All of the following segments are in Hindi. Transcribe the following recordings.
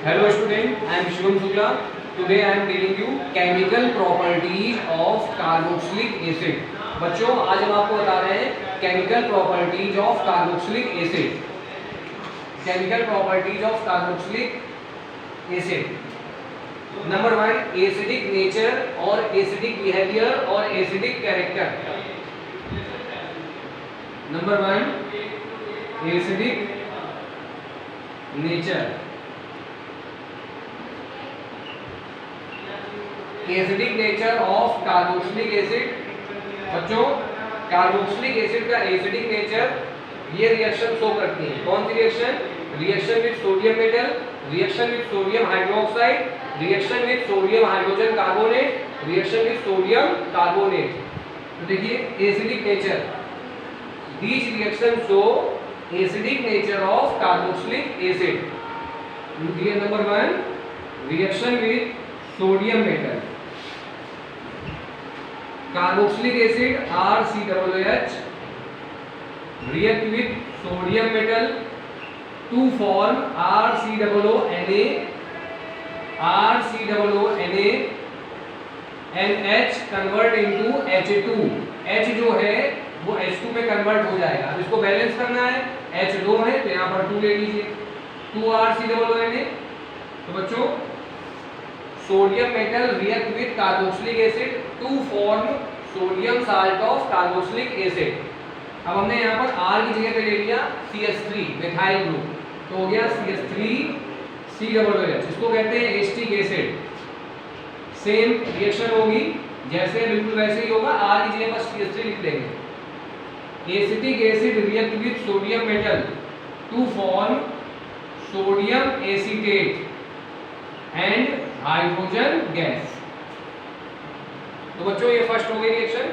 Hello student, I am Shivam Shukla. Today I am telling you chemical properties of carboxylic acid. बच्चों आज हम आपको बता रहे हैं chemical properties of carboxylic acid. Chemical properties of carboxylic acid. Number one, acidic nature और acidic behavior और acidic character. Number one, acidic nature. Acidic nature of carboxylic acid. बच्चों कार्बोक्सिलिक एसिड का एसिडिक नेचर ये रिएक्शन शो करती है. कौन सी reaction? Reaction with sodium metal, reaction with sodium hydroxide, reaction with sodium hydrogen carbonate, reaction with sodium carbonate. तो देखिए acidic nature, these reaction show acidic nature of carboxylic acid. Number one, reaction with sodium metal. Carboxylic acid RCOOH react with sodium metal to form RCOONA, RCOONA and H convert into H2. H जो है वो H2 में कन्वर्ट हो जाएगा. अब इसको बैलेंस करना है, H2 है तो यहाँ पर 2 ले लीजिए, 2 RCOONA. तो बच्चों sodium metal react with carboxylic acid to form sodium salt of carboxylic acid. अब हमने यहाँ पर R की जगह पे ले लिया CH3 मिथाइल ग्रुप, तो हो गया CH3COOH. इसको कहते हैं एसिटिक एसिड. सेम रिएक्शन होगी जैसे बिल्कुल वैसे ही होगा, R की जगह पर CH3 लिख देंगे. Acetic acid react with sodium metal to form sodium acetate and hydrogen gas. तो बच्चों ये फर्स्ट हो गई रिएक्शन.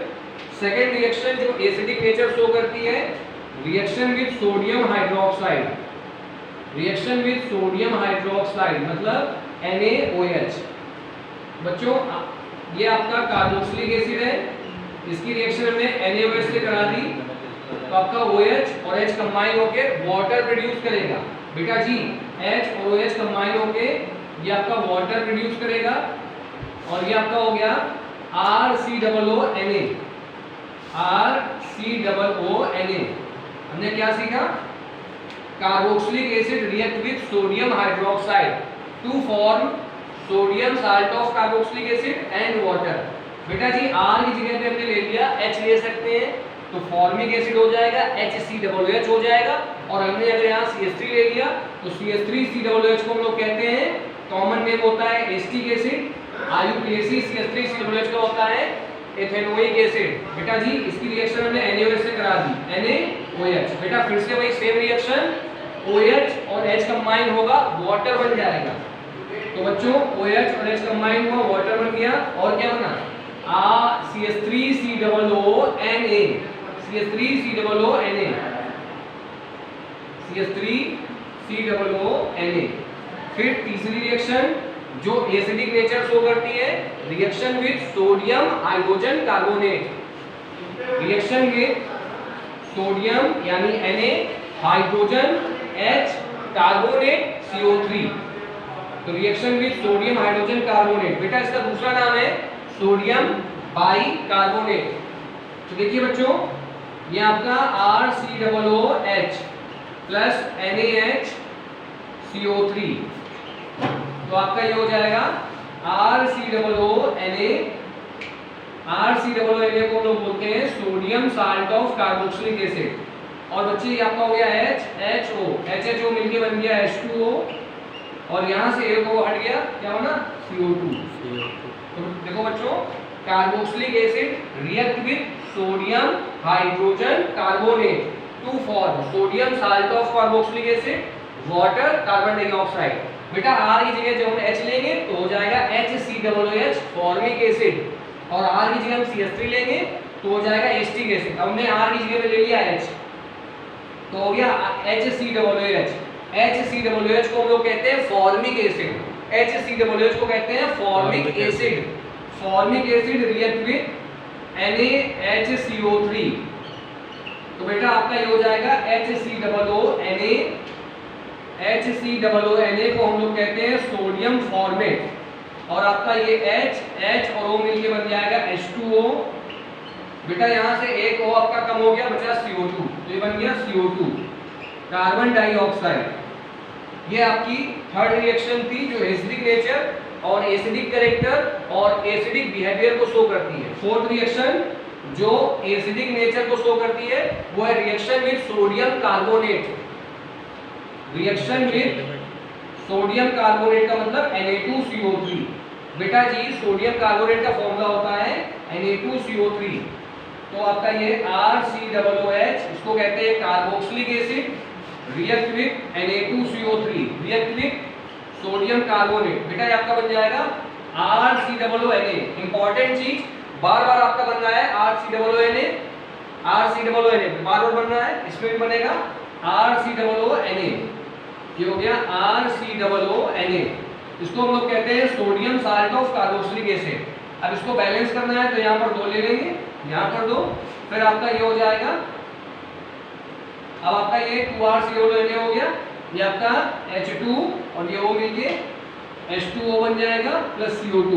सेकेंड रिएक्शन जो एसिडिक नेचर शो करती है, reaction with sodium hydroxide. Reaction with sodium hydroxide मतलब NaOH. बच्चों ये आपका कार्बोक्सिलिक एसिड है, इसकी रिएक्शन हमने NaOH से करा दी तो आपका OH और H कंबाइन होके वाटर प्रोड्यूस करेगा. बेटा जी H और OH कंबाइन होके ये आपका वाटर प्रोड्यूस करेगा और ये आपका हो गया RCOONA. RCOONA. हमने क्या सीखा? Carboxylic acid react with sodium hydroxide to form sodium salt of carboxylic acid and water. बेटा जी R की जगह पे हमने ले लिया H ले सकते हैं तो फॉर्मिक एसिड हो जाएगा, HCOOH हो जाएगा. और हमने अगर यहाँ CH3 ले लिया तो CH3COOH को हम लोग कहते हैं, कॉमन नेम होता है एसिटिक एसिड. IUPAC CH3COOH का होता है एथेनोइक एसिड. बेटा जी इसकी रिएक्शन हमने NaOH से करा दी, NaOH. बेटा फिर से वही सेम रिएक्शन, OH और H कंबाइन होगा, वाटर बन जाएगा. तो बच्चों OH और H कंबाइन हुआ, वाटर बन गया. और क्या बना? CH3COONA. CH3COONA. CH3COONA. फिर तीसरी रिएक्शन जो एसिडिक नेचर शो करती है, reaction with sodium hydrogen carbonate. Reaction with sodium यानी Na, hydrogen H, carbonate CO3. तो reaction with sodium hydrogen carbonate. बेटा इसका दूसरा नाम है सोडियम बाइकार्बोनेट. तो देखिए बच्चों ये आपका RCOOH प्लस NaHCO3. तो आपका ये हो जाएगा RCOONA. RCOONA को लोग बोलते हैं sodium salt of carboxylic acid. और बच्चे ये आपका हो गया HHO. HHO मिलके बन गया H2O और यहाँ से एक O हट गया, क्या बना? CO2. तो देखो बच्चों carboxylic acid react with sodium hydrogen carbonate to form sodium salt of carboxylic acid, water, carbon dioxide. बेटा R की जगह जब हम H लेंगे तो हो जाएगा HCOOH फॉर्मिक एसिड और R की जगह हम CH3 लेंगे तो हो जाएगा एसिटिक एसिड. हमने R की जगह पे ले लिया H तो हो गया HCOOH. HCOOH को हम लोग कहते हैं फॉर्मिक एसिड. HCOOH को कहते हैं formic acid. Formic acid react with NaHCO3. तो बेटा आपका ये हो जाएगा HCOONA. HCOONA को हम लोग कहते हैं सोडियम फॉर्मेट, और आपका ये H और O मिलके बन जाएगा H2O। बेटा यहाँ से एक O आपका कम हो गया, बचा CO2, तो ये बन गया CO2 कार्बन डाइऑक्साइड। ये आपकी थर्ड रिएक्शन थी जो एसिडिक नेचर और एसिडिक कैरेक्टर और एसिडिक बिहेवियर को शो करती है। फोर्थ रिएक्शन जो एसिडिक नेचर को शो करती है वो है reaction with sodium carbonate. Reaction with sodium carbonate का मतलब Na2CO3। बेटा जी सोडियम कार्बोनेट का फॉर्मूला होता है Na2CO3, तो आपका ये RCOOH, इसको कहते हैं carboxylic acid, react with Na2CO3, react with sodium carbonate. बेटा ये आपका बन जाएगा RCOONA। इंपॉर्टेंट चीज बार बार आपका बन रहा है RCOONA, RCOONA बार बार बन रहा है, इसमें भी बनेगा RCOONA। ये हो गया RCOONA, इसको हम लोग कहते हैं sodium salt of carboxylic acid. अब इसको बैलेंस करना है तो यहाँ पर 2 ले लेंगे, यहाँ पर 2, फिर आपका ये हो जाएगा, अब आपका ये 2RCOONA हो गया, ये आपका H2 और ये O मिलके H2O बन जाएगा प्लस CO2।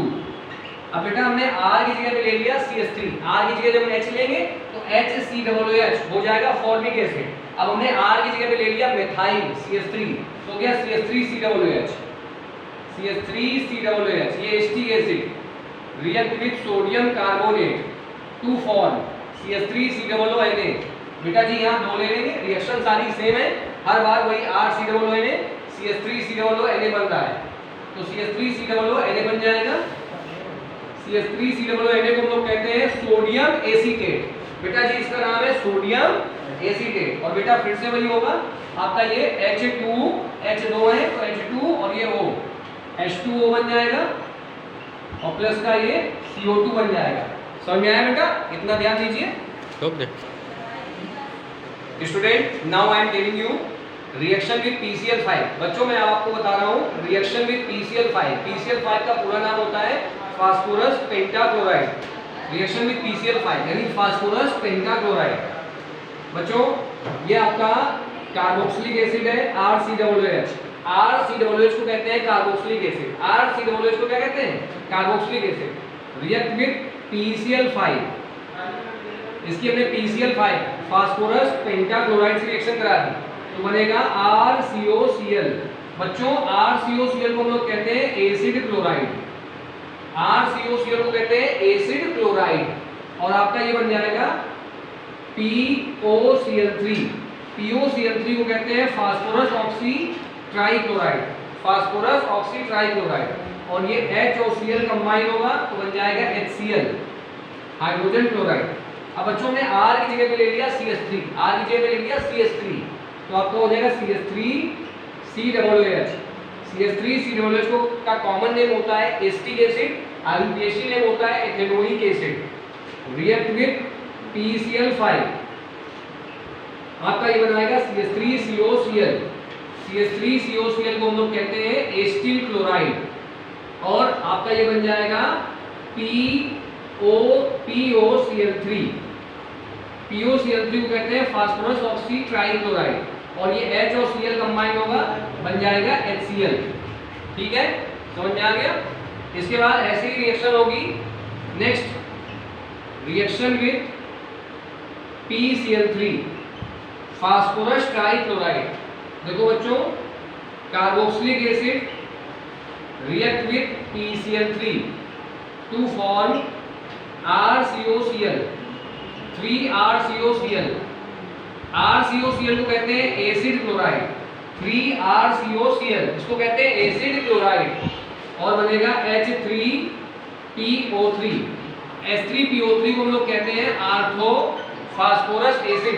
अब बेटा हमने R की जगह पे ले लिया CH3, R की जगह जब हम H लेंगे तो HCOOH हो जाएगा फॉर्मिक एसिड। अब हमने R की जगह पे ले लिया मेथाइल CH3, तो हो गया CH3COOH, CH3COOH। ये acetic acid react with sodium carbonate to form CH3COONA। बेटा जी यहाँ 2 ले लेंगे, रिएक्शन सारी सेम है, हर बार वही RCOONA CH3COONA बन रहा है, तो CH3COONA बन जाएगा। CH3COONA को हम लोग कहते हैं सोडियम एसीटेट। बेटा जी इसका नाम है सोडियम एसीटेट। और बेटा फिर से वही होगा आपका, ये H2 है तो H2 और ये O H2O बन जाएगा और प्लस का ये CO2 बन जाएगा। समझ में आया बेटा? इतना ध्यान दीजिए। Okay student, now I am telling you reaction with PCl5। बच्चों मैं आपको बता रहा हूँ रिएक्शन विद PCl5। PCl5 का पूरा नाम होता है phosphorus pentachloride. Reaction with PCl5 यानी फास्फोरस पेंटाक्लोराइड। बच्चों ये आपका कार्बोक्सिलिक एसिड है RCOOH। RCOOH को कहते हैं कार्बोक्सिलिक एसिड। RCOOH को क्या कहते हैं? Carboxylic acid. React with PCl5, इसकी हमने PCl5 फास्फोरस पेंटाक्लोराइड से रिएक्शन करा दी तो बनेगा RCOCl। बच्चों RCOCl को हम लोग कहते हैं एसिड क्लोराइड। RCOCl को कहते हैं एसिड क्लोराइड और आपका ये बन जाएगा POCl3। POCl3 को कहते हैं phosphorus oxy trichloride, phosphorus oxy trichloride. और ये H और Cl कंबाइन होगा तो बन जाएगा HCl, हाइड्रोजन क्लोराइड। अब बच्चों ने R की जगह पे ले लिया CH3, R की जगह पे ले लिया CH3, तो आपका हो जाएगा CH3COOH। CH3COOH को का कॉमन नेम होता है एसिटिक एसिड, आईयूपीएसी नेम होता है ethanoic acid. React with PCl5, आपका ये बनाएगा CH3COCl। CH3COCl को हम लोग कहते हैं एसिटिल क्लोराइड और आपका ये बन जाएगा POCl3। POCl3 को कहते हैं फास्फोरस ऑक्सी ट्राइक्लोराइड और ये H और Cl कंबाइन होगा बन जाएगा HCl। ठीक है, समझ में आ गया? इसके बाद ऐसी ही रिएक्शन होगी। Next reaction with PCl3 phosphorus trichloride. देखो बच्चों carboxylic acid react with PCl3 to form RCOCl, 3RCOCl। RCOCl को कहते हैं एसिड क्लोराइड, 3RCOCl इसको कहते हैं एसिड क्लोराइड और बनेगा H3PO3। H3PO3 को हम लोग कहते हैं आर्थो फास्फोरस एसिड।